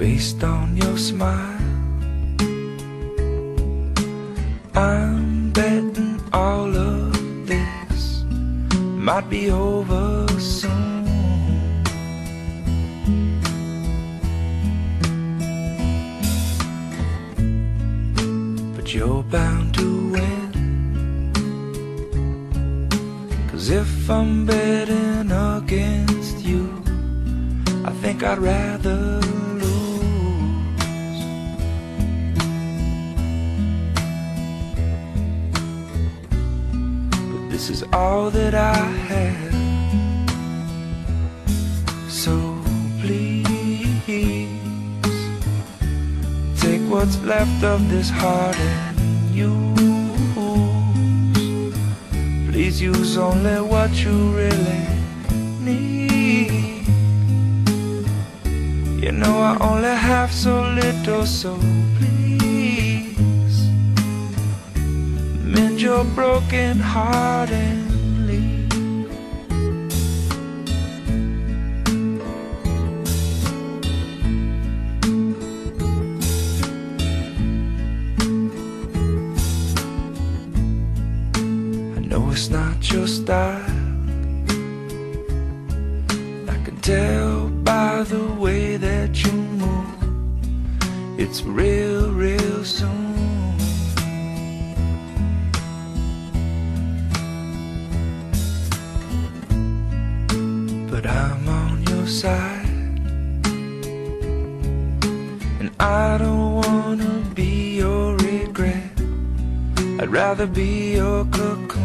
based on your smile. I'm betting all of this might be over soon, but you're bound to win. 'Cause if I'm betting against you, I think I'd rather lose. But this is all that I have, so please take what's left of this heart and use. Please use only what you really need. You know I only have so little, so please mend your broken heart and leave. I know it's not your style, I can tell by the way that you move, it's real, real soon. But I'm on your side, and I don't wanna be your regret. I'd rather be your cocoon.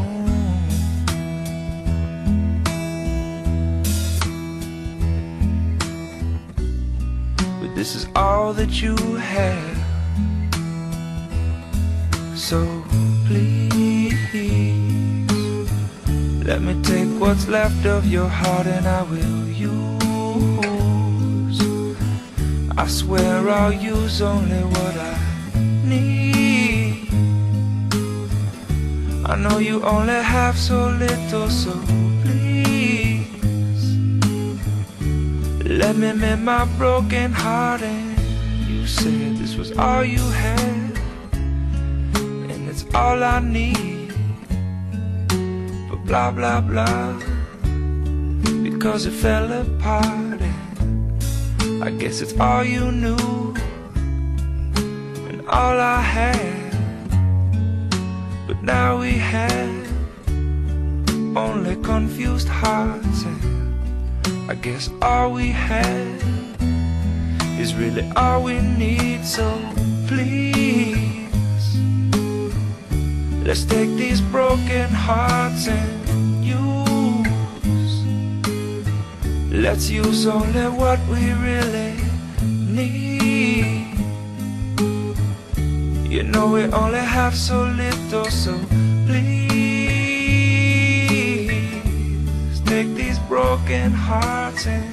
This is all that you have, so please let me take what's left of your heart and I will use. I swear I'll use only what I need. I know you only have so little, so please let me mend my broken heart. And you said this was all you had, and it's all I need. But blah, blah, blah, because it fell apart. And I guess it's all you knew, and all I had. But now we have only confused hearts, and I guess all we have is really all we need. So please, let's take these broken hearts and use. Let's use only what we really need. You know we only have so little, so please take these broken hearts and